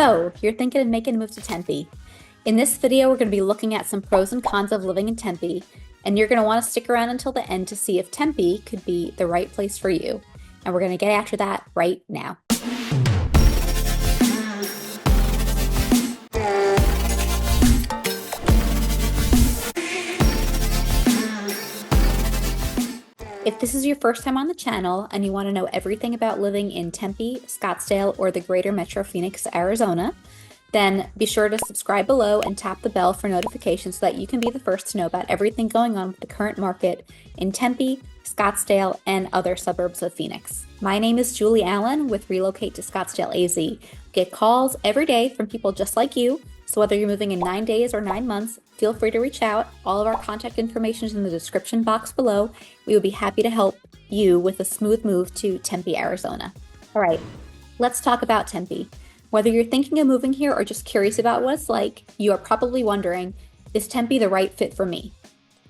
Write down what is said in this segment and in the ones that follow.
So, you're thinking of making a move to Tempe. In this video, we're going to be looking at some pros and cons of living in Tempe, and you're going to want to stick around until the end to see if Tempe could be the right place for you. And we're going to get after that right now. If this is your first time on the channel and you want to know everything about living in Tempe, Scottsdale, or the greater Metro Phoenix, Arizona, then be sure to subscribe below and tap the bell for notifications so that you can be the first to know about everything going on with the current market in Tempe, Scottsdale, and other suburbs of Phoenix. My name is Julie Allen with Relocate to Scottsdale AZ. We get calls every day from people just like you, so whether you're moving in 9 days or 9 months, feel free to reach out. All of our contact information is in the description box below. We would be happy to help you with a smooth move to Tempe, Arizona. All right, let's talk about Tempe. Whether you're thinking of moving here or just curious about what it's like, you are probably wondering, is Tempe the right fit for me?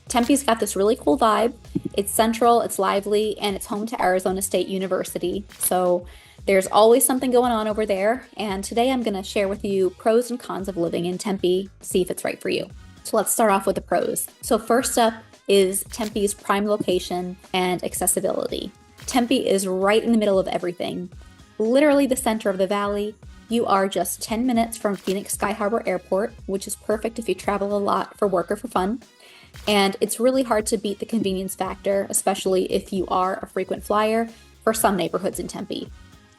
Tempe's got this really cool vibe. It's central, it's lively, and it's home to Arizona State University. So there's always something going on over there. And today I'm going to share with you pros and cons of living in Tempe, see if it's right for you. So let's start off with the pros. So first up is Tempe's prime location and accessibility. Tempe is right in the middle of everything, literally the center of the valley. You are just 10 minutes from Phoenix Sky Harbor Airport, which is perfect if you travel a lot for work or for fun. And it's really hard to beat the convenience factor, especially if you are a frequent flyer for some neighborhoods in Tempe.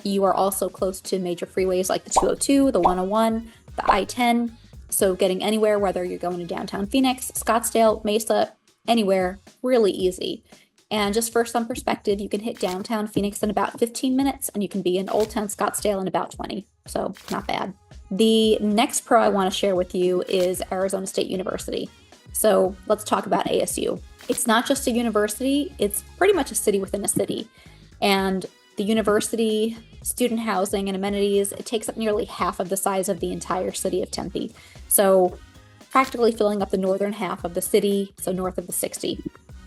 You are also close to major freeways like the 202, the 101, the I-10. So getting anywhere, whether you're going to downtown Phoenix, Scottsdale, Mesa, anywhere, really easy. And just for some perspective, you can hit downtown Phoenix in about 15 minutes and you can be in Old Town Scottsdale in about 20. So not bad. The next pro I want to share with you is Arizona State University. So let's talk about ASU. It's not just a university, it's pretty much a city within a city. And the university, student housing, and amenities, it takes up nearly half of the size of the entire city of Tempe. So practically filling up the northern half of the city, so north of the 60.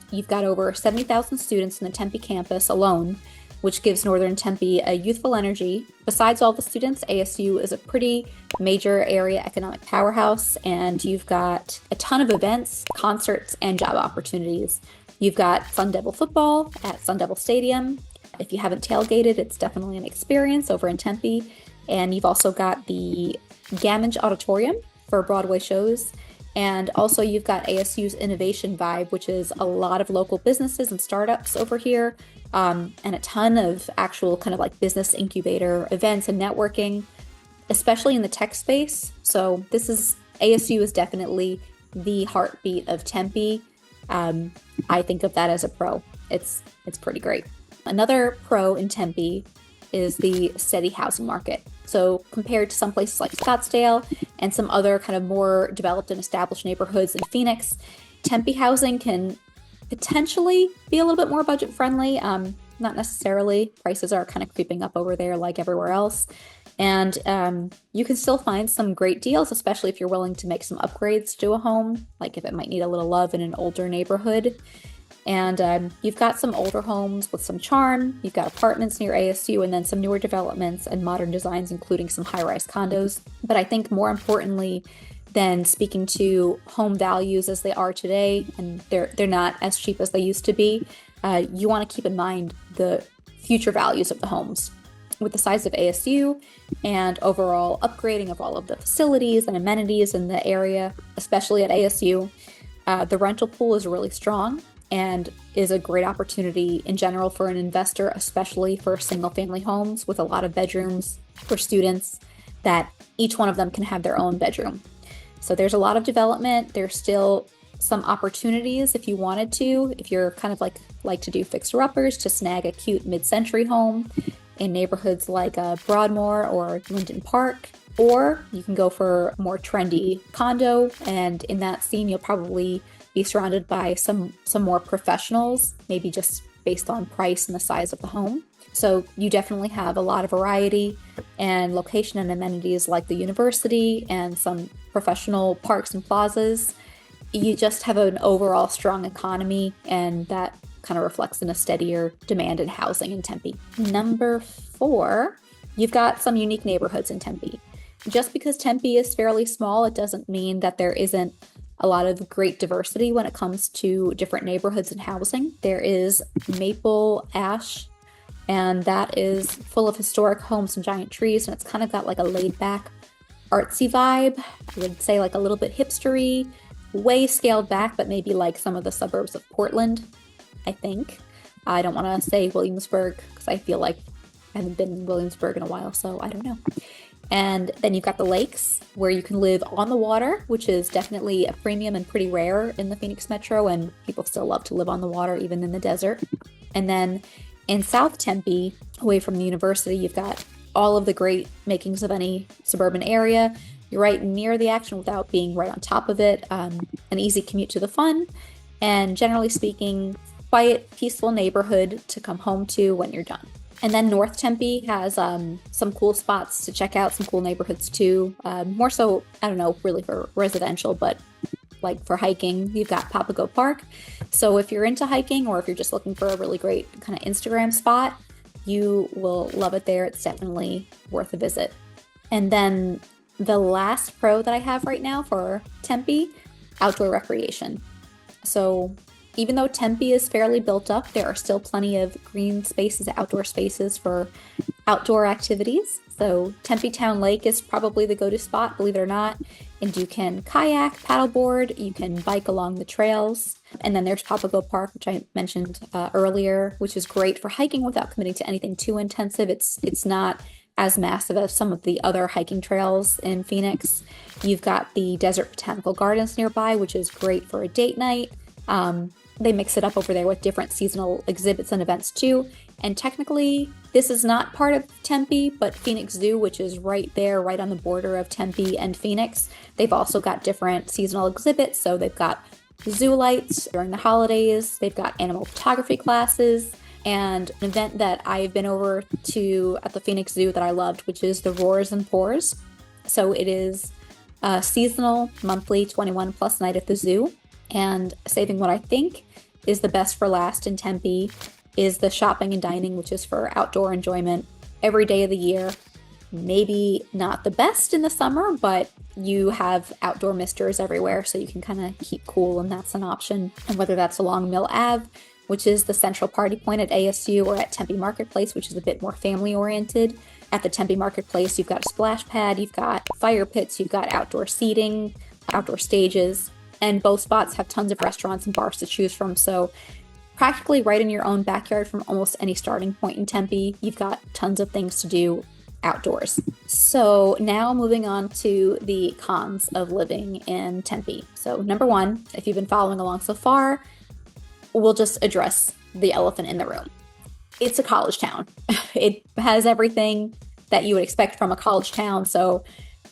You've got over 70,000 students in the Tempe campus alone, which gives northern Tempe a youthful energy. Besides all the students, ASU is a pretty major area economic powerhouse, and you've got a ton of events, concerts, and job opportunities. You've got Sun Devil football at Sun Devil Stadium. If you haven't tailgated, it's definitely an experience over in Tempe. And you've also got the Gammage Auditorium for Broadway shows. And also you've got ASU's Innovation Vibe, which is a lot of local businesses and startups over here, and a ton of actual kind of like business incubator events and networking, especially in the tech space. So ASU is definitely the heartbeat of Tempe. I think of that as a pro. It's pretty great. Another pro in Tempe is the steady housing market. So compared to some places like Scottsdale and some other kind of more developed and established neighborhoods in Phoenix, Tempe housing can potentially be a little bit more budget friendly. Not necessarily. Prices are kind of creeping up over there like everywhere else. And you can still find some great deals, especially if you're willing to make some upgrades to a home, like if it might need a little love in an older neighborhood. And you've got some older homes with some charm. You've got apartments near ASU and then some newer developments and modern designs, including some high-rise condos. But I think more importantly than speaking to home values as they are today, and they're not as cheap as they used to be, you want to keep in mind the future values of the homes. With the size of ASU and overall upgrading of all of the facilities and amenities in the area, especially at ASU, the rental pool is really strong and is a great opportunity in general for an investor, especially for single-family homes with a lot of bedrooms for students that each one of them can have their own bedroom. So there's a lot of development. There's still some opportunities if you wanted to, if you're kind of like to do fixer-uppers, to snag a cute mid-century home in neighborhoods like Broadmoor or Linden Park. Or you can go for a more trendy condo, and in that scene you'll probably be surrounded by some more professionals, maybe just based on price and the size of the home. So you definitely have a lot of variety and location and amenities like the university and some professional parks and plazas. You just have an overall strong economy, and that kind of reflects in a steadier demand in housing in Tempe. Number 4, you've got some unique neighborhoods in Tempe. Just because Tempe is fairly small, it doesn't mean that there isn't a lot of great diversity when it comes to different neighborhoods and housing. There is Maple Ash, and that is full of historic homes and giant trees, and it's kind of got like a laid back, artsy vibe. I would say like a little bit hipstery, way scaled back, but maybe like some of the suburbs of Portland, I think. I don't want to say Williamsburg because I feel like I haven't been in Williamsburg in a while, so I don't know. And then you've got the lakes where you can live on the water, which is definitely a premium and pretty rare in the Phoenix Metro, and people still love to live on the water even in the desert. And then in South Tempe, away from the university, you've got all of the great makings of any suburban area. You're right near the action without being right on top of it. An easy commute to the fun, and generally speaking, quiet, peaceful neighborhood to come home to when you're done. And then North Tempe has some cool spots to check out, some cool neighborhoods too. More so, I don't know, really for residential, but like for hiking, you've got Papago Park. So if you're into hiking or if you're just looking for a really great kind of Instagram spot, you will love it there. It's definitely worth a visit. And then the last pro that I have right now for Tempe, outdoor recreation. So even though Tempe is fairly built up, there are still plenty of green spaces, outdoor spaces for outdoor activities. So Tempe Town Lake is probably the go-to spot, believe it or not. And you can kayak, paddleboard, you can bike along the trails. And then there's Papago Park, which I mentioned earlier, which is great for hiking without committing to anything too intensive. It's not as massive as some of the other hiking trails in Phoenix. You've got the Desert Botanical Gardens nearby, which is great for a date night. They mix it up over there with different seasonal exhibits and events too. And technically, this is not part of Tempe, but Phoenix Zoo, which is right there, right on the border of Tempe and Phoenix. They've also got different seasonal exhibits. So they've got zoo lights during the holidays. They've got animal photography classes, and an event that I've been over to at the Phoenix Zoo that I loved, which is the Roars and Pours. So it is a seasonal, monthly 21 plus night at the zoo. And saving what I think is the best for last in Tempe is the shopping and dining, which is for outdoor enjoyment every day of the year. Maybe not the best in the summer, but you have outdoor misters everywhere, so you can kind of keep cool, and that's an option. And whether that's along Mill Ave, which is the central party point at ASU, or at Tempe Marketplace, which is a bit more family oriented. At the Tempe Marketplace, you've got a splash pad, you've got fire pits, you've got outdoor seating, outdoor stages. And both spots have tons of restaurants and bars to choose from. So practically right in your own backyard from almost any starting point in Tempe, you've got tons of things to do outdoors. So now moving on to the cons of living in Tempe. So number one, if you've been following along so far, we'll just address the elephant in the room. It's a college town. It has everything that you would expect from a college town. So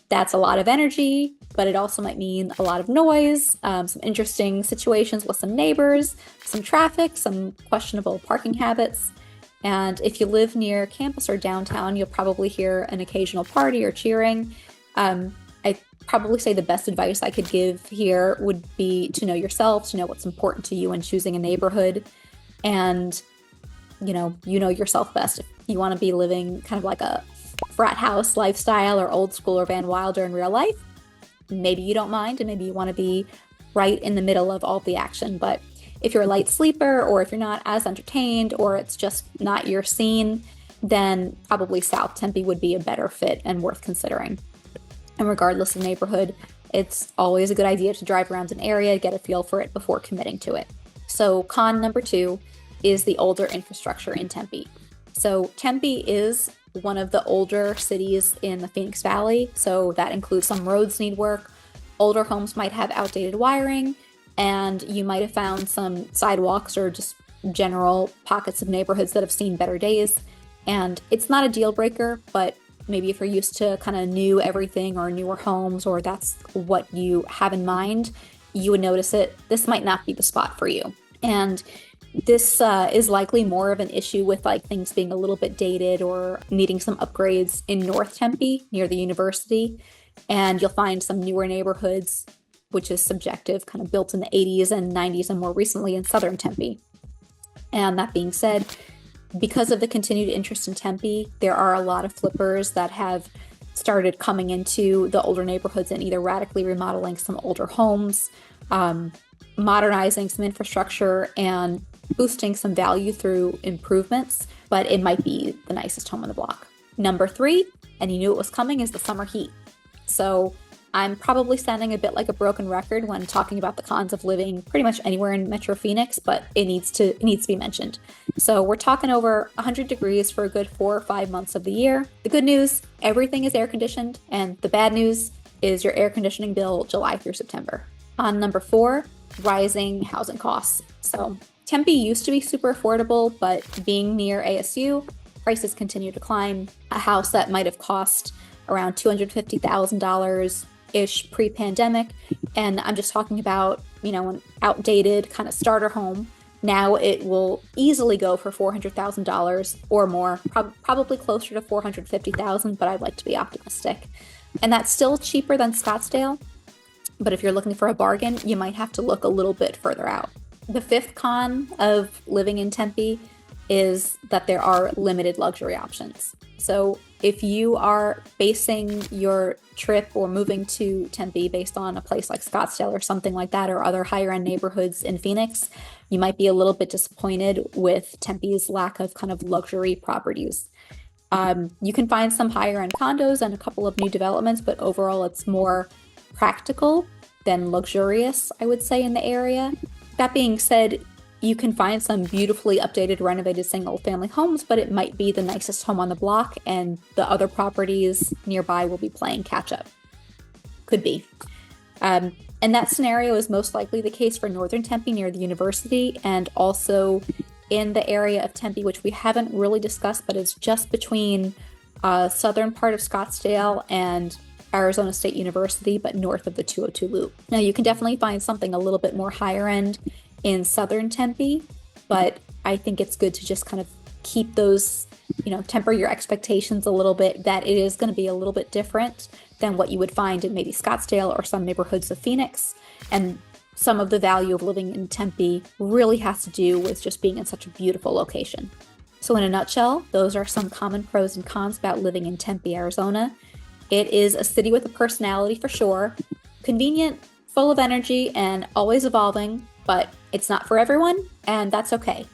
that's a lot of energy, but it also might mean a lot of noise, some interesting situations with some neighbors, some traffic, some questionable parking habits. And if you live near campus or downtown, you'll probably hear an occasional party or cheering. I'd probably say the best advice I could give here would be to know yourself, to know what's important to you when choosing a neighborhood. And, you know yourself best. If you want to be living kind of like a frat house lifestyle or old school or Van Wilder in real life, maybe you don't mind, and maybe you want to be right in the middle of all the action. But if you're a light sleeper, or if you're not as entertained, or it's just not your scene, then probably South Tempe would be a better fit and worth considering. And regardless of neighborhood, it's always a good idea to drive around an area, get a feel for it before committing to it. So con number two is the older infrastructure in Tempe. So Tempe is one of the older cities in the Phoenix Valley, so that includes some roads need work, older homes might have outdated wiring, and you might have found some sidewalks or just general pockets of neighborhoods that have seen better days. And it's not a deal breaker, but maybe if you're used to kind of new everything or newer homes, or that's what you have in mind, you would notice it. This might not be the spot for you. And this is likely more of an issue with like things being a little bit dated or needing some upgrades in North Tempe near the university. And you'll find some newer neighborhoods, which is subjective, kind of built in the 80s and 90s and more recently in Southern Tempe. And that being said, because of the continued interest in Tempe, there are a lot of flippers that have started coming into the older neighborhoods and either radically remodeling some older homes, modernizing some infrastructure, and boosting some value through improvements, but it might be the nicest home on the block. Number 3, and you knew it was coming, is the summer heat. So I'm probably sounding a bit like a broken record when talking about the cons of living pretty much anywhere in Metro Phoenix, but it needs to be mentioned. So we're talking over 100 degrees for a good 4 or 5 months of the year. The good news, everything is air conditioned, and the bad news is your air conditioning bill July through September. On number 4, rising housing costs. So Tempe used to be super affordable, but being near ASU, prices continue to climb. A house that might have cost around $250,000 ish pre-pandemic, and I'm just talking about, an outdated kind of starter home. Now it will easily go for $400,000 or more, probably closer to $450,000, but I'd like to be optimistic. And that's still cheaper than Scottsdale, but if you're looking for a bargain, you might have to look a little bit further out. The 5th con of living in Tempe is that there are limited luxury options. So if you are basing your trip or moving to Tempe based on a place like Scottsdale or something like that, or other higher end neighborhoods in Phoenix, you might be a little bit disappointed with Tempe's lack of kind of luxury properties. You can find some higher end condos and a couple of new developments, but overall it's more practical than luxurious, I would say, in the area. That being said, you can find some beautifully updated, renovated single-family homes, but it might be the nicest home on the block, and the other properties nearby will be playing catch-up. Could be. And that scenario is most likely the case for northern Tempe near the university, and also in the area of Tempe, which we haven't really discussed, but it's just between southern part of Scottsdale and Arizona State University, but north of the 202 loop. Now, you can definitely find something a little bit more higher end in southern Tempe, but I think it's good to just kind of keep those, temper your expectations a little bit, that it is going to be a little bit different than what you would find in maybe Scottsdale or some neighborhoods of Phoenix. And some of the value of living in Tempe really has to do with just being in such a beautiful location. So in a nutshell, those are some common pros and cons about living in Tempe, Arizona. It is a city with a personality for sure, convenient, full of energy, and always evolving, but it's not for everyone, and that's okay.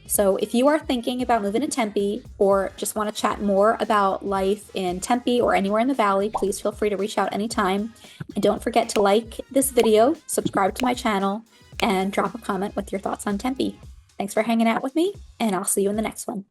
So if you are thinking about moving to Tempe or just want to chat more about life in Tempe or anywhere in the valley, please feel free to reach out anytime. And don't forget to like this video, subscribe to my channel, and drop a comment with your thoughts on Tempe. Thanks for hanging out with me, and I'll see you in the next one.